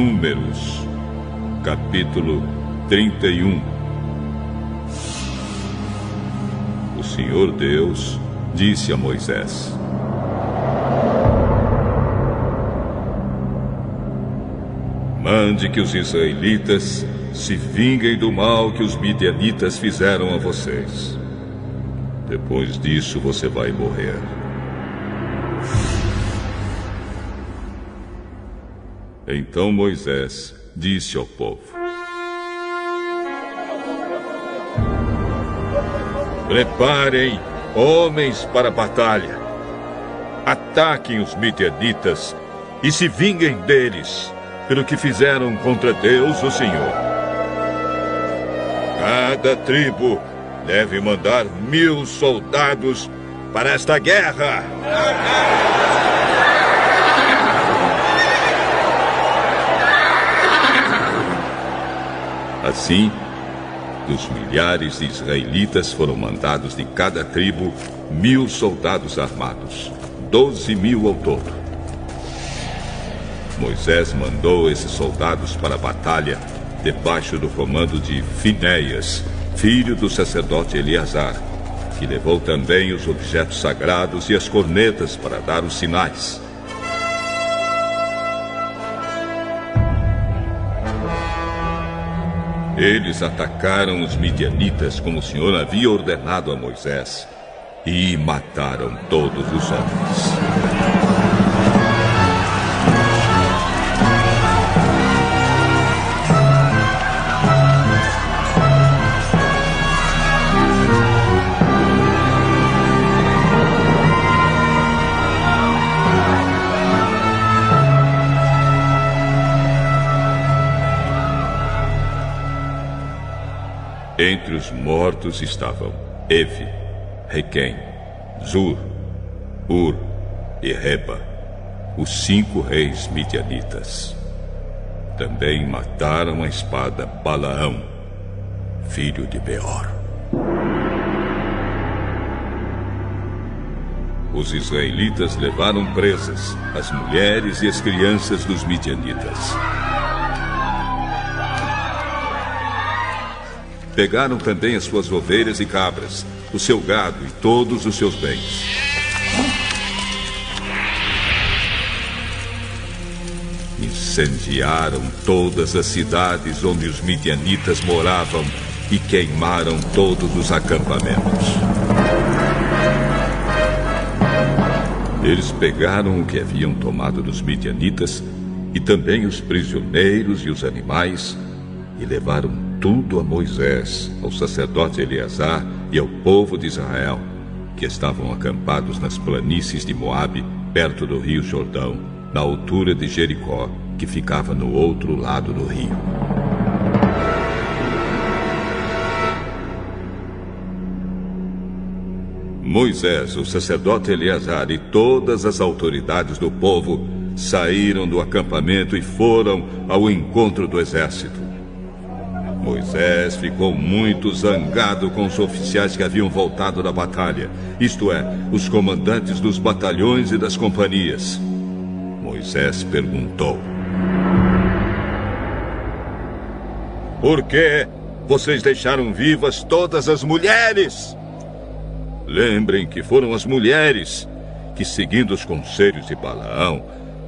Números, capítulo 31. O Senhor Deus disse a Moisés: mande que os israelitas se vinguem do mal que os midianitas fizeram a vocês. Depois disso você vai morrer. Então Moisés disse ao povo: preparem homens para a batalha. Ataquem os midianitas e se vinguem deles pelo que fizeram contra Deus, o Senhor. Cada tribo deve mandar 1000 soldados para esta guerra. Assim, dos milhares de israelitas foram mandados de cada tribo 1000 soldados armados, 12.000 ao todo. Moisés mandou esses soldados para a batalha debaixo do comando de Finéias, filho do sacerdote Eleazar, que levou também os objetos sagrados e as cornetas para dar os sinais. Eles atacaram os midianitas como o Senhor havia ordenado a Moisés e mataram todos os homens. Entre os mortos estavam Evi, Requém, Zur, Ur e Reba, os 5 reis midianitas. Também mataram a espada Balaão, filho de Beor. Os israelitas levaram presas as mulheres e as crianças dos midianitas. Pegaram também as suas ovelhas e cabras, o seu gado e todos os seus bens. Incendiaram todas as cidades onde os midianitas moravam e queimaram todos os acampamentos. Eles pegaram o que haviam tomado dos midianitas e também os prisioneiros e os animais e levaram tudo a Moisés, ao sacerdote Eleazar e ao povo de Israel, que estavam acampados nas planícies de Moabe, perto do rio Jordão, na altura de Jericó, que ficava no outro lado do rio. Moisés, o sacerdote Eleazar e todas as autoridades do povo saíram do acampamento e foram ao encontro do exército. Moisés ficou muito zangado com os oficiais que haviam voltado da batalha, isto é, os comandantes dos batalhões e das companhias. Moisés perguntou: por que vocês deixaram vivas todas as mulheres? Lembrem que foram as mulheres que, seguindo os conselhos de Balaão,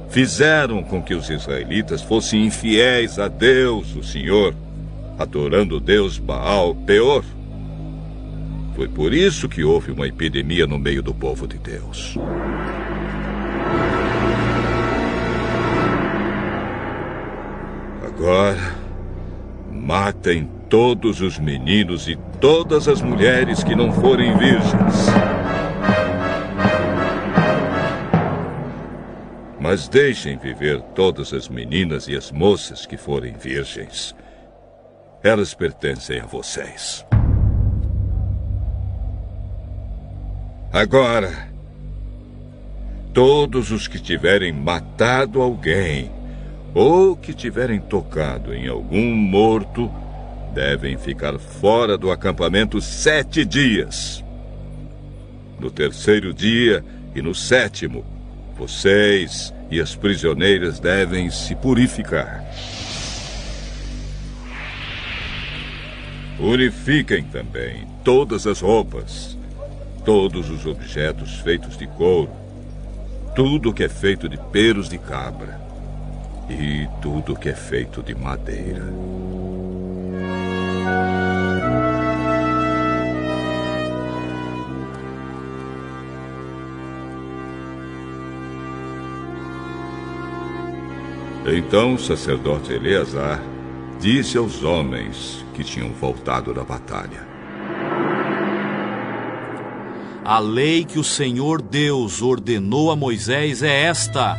fizeram com que os israelitas fossem infiéis a Deus, o Senhor, adorando o Deus Baal Peor. Foi por isso que houve uma epidemia no meio do povo de Deus. Agora, matem todos os meninos e todas as mulheres que não forem virgens. Mas deixem viver todas as meninas e as moças que forem virgens. Elas pertencem a vocês. Agora, todos os que tiverem matado alguém ou que tiverem tocado em algum morto devem ficar fora do acampamento 7 dias. No terceiro dia e no 7º, vocês e as prisioneiras devem se purificar. Purifiquem também todas as roupas, todos os objetos feitos de couro, tudo que é feito de pelos de cabra e tudo que é feito de madeira. Então o sacerdote Eleazar disse aos homens que tinham voltado da batalha: A lei que o Senhor Deus ordenou a Moisés é esta: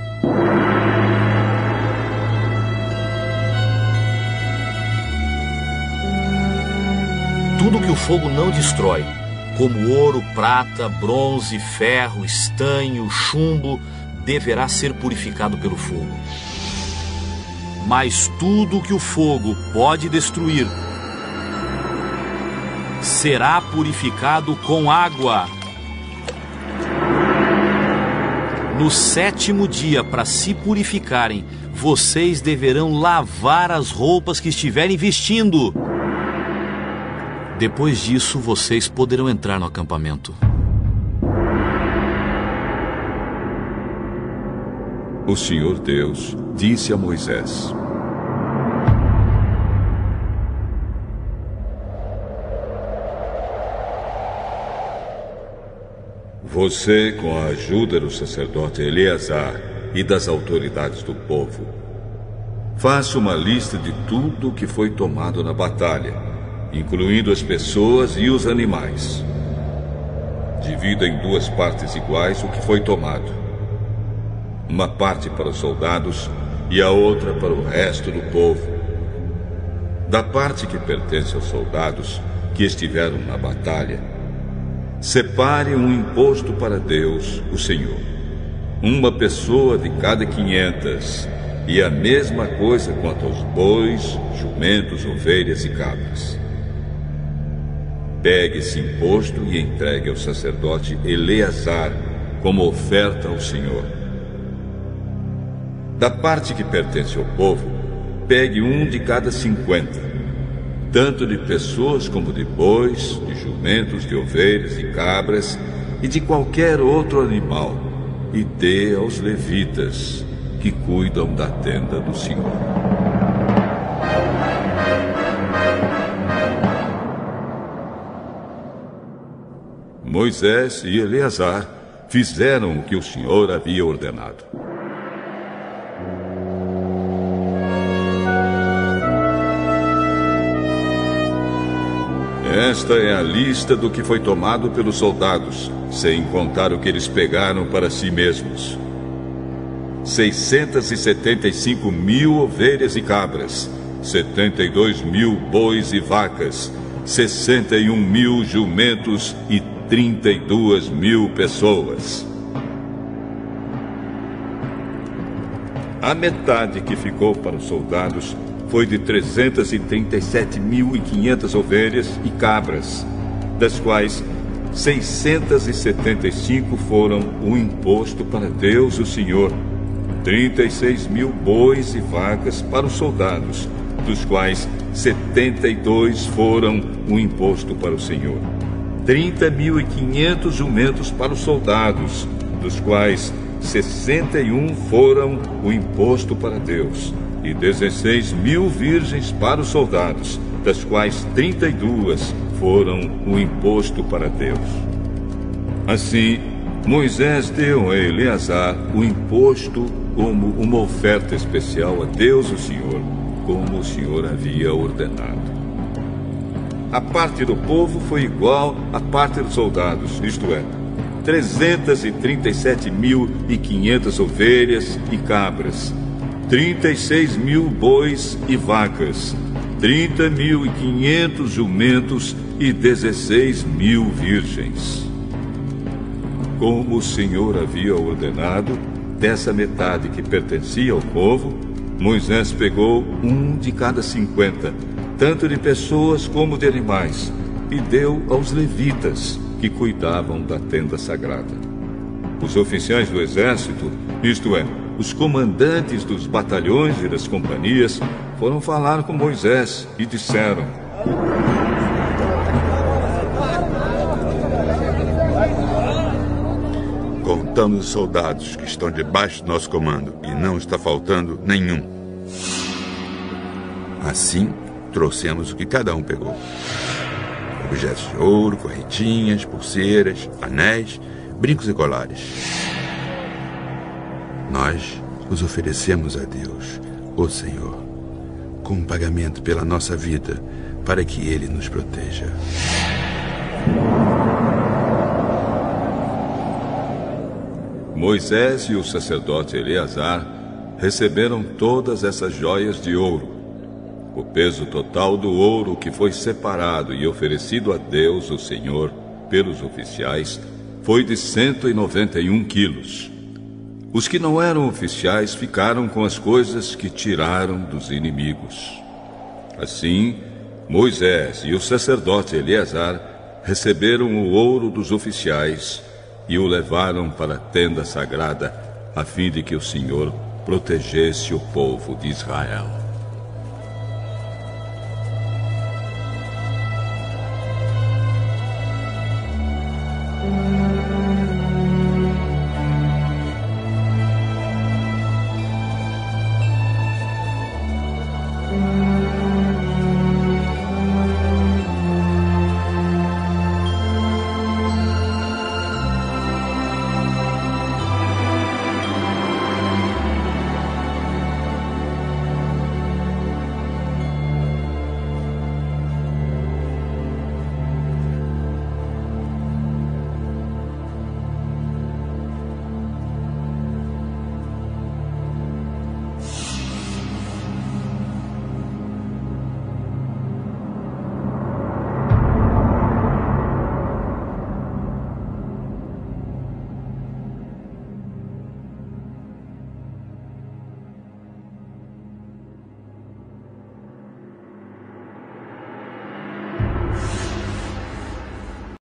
tudo que o fogo não destrói, como ouro, prata, bronze, ferro, estanho, chumbo, deverá ser purificado pelo fogo. Mas tudo que o fogo pode destruir será purificado com água. No 7º dia, para se purificarem, vocês deverão lavar as roupas que estiverem vestindo. Depois disso, vocês poderão entrar no acampamento. O Senhor Deus disse a Moisés: Você, com a ajuda do sacerdote Eleazar e das autoridades do povo, faça uma lista de tudo que foi tomado na batalha, incluindo as pessoas e os animais. Divida em 2 partes iguais o que foi tomado. Uma parte para os soldados e a outra para o resto do povo. Da parte que pertence aos soldados que estiveram na batalha, separe um imposto para Deus, o Senhor. Uma pessoa de cada 500, e a mesma coisa quanto aos bois, jumentos, ovelhas e cabras. Pegue esse imposto e entregue ao sacerdote Eleazar como oferta ao Senhor. Da parte que pertence ao povo, pegue um de cada 50, tanto de pessoas como de bois, de jumentos, de ovelhas e cabras e de qualquer outro animal, e dê aos levitas, que cuidam da tenda do Senhor. Moisés e Eleazar fizeram o que o Senhor havia ordenado. Esta é a lista do que foi tomado pelos soldados, sem contar o que eles pegaram para si mesmos: 675.000 ovelhas e cabras, 72.000 bois e vacas, 61.000 jumentos e 32.000 pessoas. A metade que ficou para os soldados foi de 337.500 ovelhas e cabras, das quais 675 foram o imposto para Deus, o Senhor, 36.000 bois e vacas para os soldados, dos quais 72 foram o imposto para o Senhor, 30.500 jumentos para os soldados, dos quais 61 foram o imposto para Deus, e 16.000 virgens para os soldados, das quais 32 foram o imposto para Deus. Assim, Moisés deu a Eleazar o imposto como uma oferta especial a Deus, o Senhor, como o Senhor havia ordenado. A parte do povo foi igual à parte dos soldados, isto é, 337.500 ovelhas e cabras, 36.000 bois e vacas, 30.500 jumentos e 16.000 virgens. Como o Senhor havia ordenado, dessa metade que pertencia ao povo, Moisés pegou um de cada 50, tanto de pessoas como de animais, e deu aos levitas, que cuidavam da tenda sagrada. Os oficiais do exército Isto é, os comandantes dos batalhões e das companhias foram falar com Moisés e disseram: contamos os soldados que estão debaixo do nosso comando e não está faltando nenhum. Assim, trouxemos o que cada um pegou: objetos de ouro, correntinhas, pulseiras, anéis, brincos e colares. Nós os oferecemos a Deus, o Senhor, como pagamento pela nossa vida, para que Ele nos proteja. Moisés e o sacerdote Eleazar receberam todas essas joias de ouro. O peso total do ouro que foi separado e oferecido a Deus, o Senhor, pelos oficiais, foi de 191 quilos. Os que não eram oficiais ficaram com as coisas que tiraram dos inimigos. Assim, Moisés e o sacerdote Eleazar receberam o ouro dos oficiais e o levaram para a tenda sagrada, a fim de que o Senhor protegesse o povo de Israel.